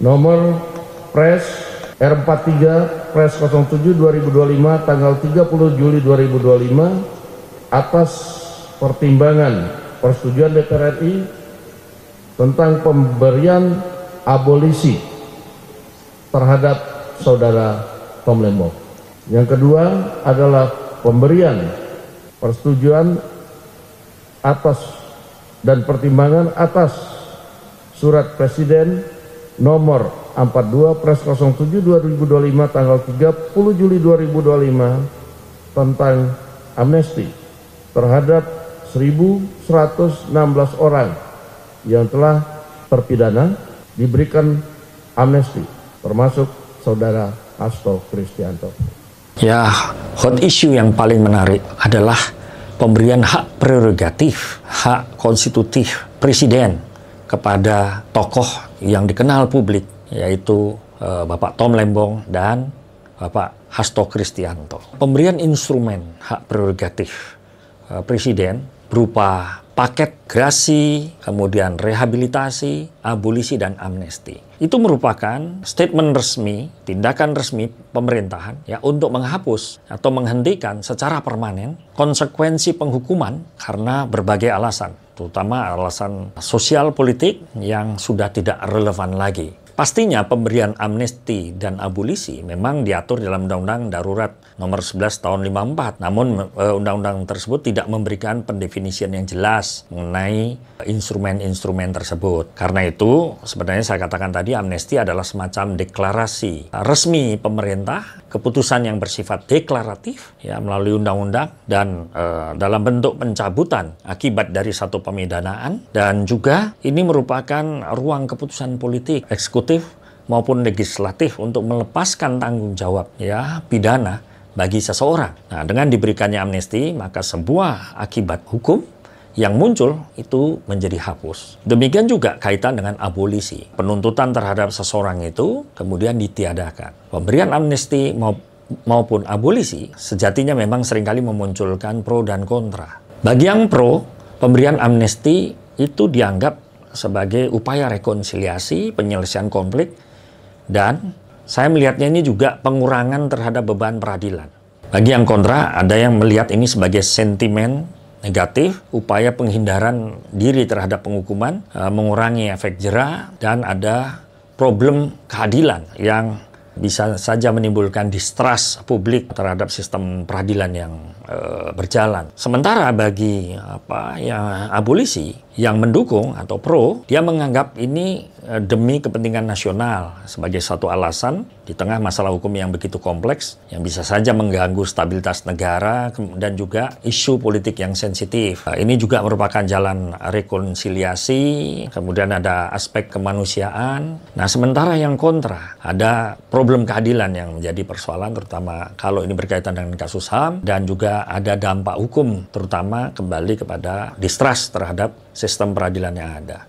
nomor Pres R43 Pres 07/2025 tanggal 30 Juli 2025 atas pertimbangan persetujuan DPR RI tentang pemberian abolisi terhadap saudara Tom Lembong. Yang kedua adalah pemberian persetujuan atas dan pertimbangan atas surat Presiden nomor 42 Pres 07/2025 tanggal 30 Juli 2025 tentang amnesti terhadap 1.116 orang yang telah terpidana diberikan amnesti, termasuk saudara Hasto Kristianto. Ya, hot issue yang paling menarik adalah pemberian hak prerogatif, hak konstitutif Presiden kepada tokoh yang dikenal publik, yaitu Bapak Tom Lembong dan Bapak Hasto Kristianto. Pemberian instrumen hak prerogatif Presiden berupa paket grasi, kemudian rehabilitasi, abolisi, dan amnesti. Itu merupakan statement resmi, tindakan resmi pemerintahan ya untuk menghapus atau menghentikan secara permanen konsekuensi penghukuman karena berbagai alasan, terutama alasan sosial politik yang sudah tidak relevan lagi. Pastinya pemberian amnesti dan abolisi memang diatur dalam Undang-Undang Darurat Nomor 11 Tahun 54. Namun undang-undang tersebut tidak memberikan pendefinisian yang jelas mengenai instrumen-instrumen tersebut. Karena itu sebenarnya saya katakan tadi amnesti adalah semacam deklarasi resmi pemerintah, keputusan yang bersifat deklaratif ya melalui undang-undang dan dalam bentuk pencabutan akibat dari satu pemidanaan, dan juga ini merupakan ruang keputusan politik eksekutif maupun legislatif untuk melepaskan tanggung jawab ya pidana bagi seseorang. Nah, dengan diberikannya amnesti, maka sebuah akibat hukum yang muncul itu menjadi hapus. Demikian juga kaitan dengan abolisi. Penuntutan terhadap seseorang itu kemudian ditiadakan. Pemberian amnesti maupun abolisi sejatinya memang seringkali memunculkan pro dan kontra. Bagi yang pro, pemberian amnesti itu dianggap sebagai upaya rekonsiliasi, penyelesaian konflik, dan saya melihatnya ini juga pengurangan terhadap beban peradilan. Bagi yang kontra, ada yang melihat ini sebagai sentimen negatif, upaya penghindaran diri terhadap penghukuman, mengurangi efek jera, dan ada problem keadilan yang bisa saja menimbulkan distrust publik terhadap sistem peradilan yang berjalan. Sementara bagi abolisi yang mendukung atau pro, dia menganggap ini demi kepentingan nasional sebagai satu alasan di tengah masalah hukum yang begitu kompleks yang bisa saja mengganggu stabilitas negara dan juga isu politik yang sensitif. Ini juga merupakan jalan rekonsiliasi, kemudian ada aspek kemanusiaan. Nah, sementara yang kontra, ada problem keadilan yang menjadi persoalan, terutama kalau ini berkaitan dengan kasus HAM, dan juga ada dampak hukum, terutama kembali kepada distrust terhadap sistem peradilan yang ada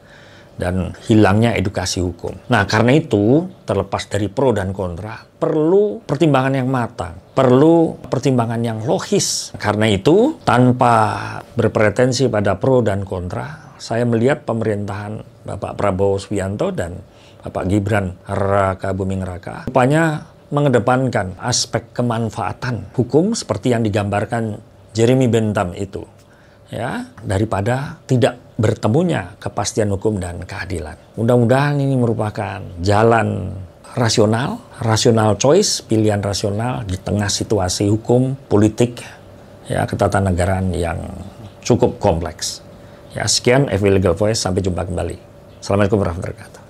dan hilangnya edukasi hukum. Nah, karena itu terlepas dari pro dan kontra, perlu pertimbangan yang matang, perlu pertimbangan yang logis. Karena itu, tanpa berpretensi pada pro dan kontra, saya melihat pemerintahan Bapak Prabowo Subianto dan Bapak Gibran Raka Buming Raka rupanya mengedepankan aspek kemanfaatan hukum seperti yang digambarkan Jeremy Bentham itu, ya, daripada tidak bertemunya kepastian hukum dan keadilan. Mudah-mudahan ini merupakan jalan rasional choice, pilihan rasional di tengah situasi hukum, politik, ya, ketatanegaraan yang cukup kompleks. Ya, sekian FB Legal Voice, sampai jumpa kembali. Assalamualaikum warahmatullahi wabarakatuh.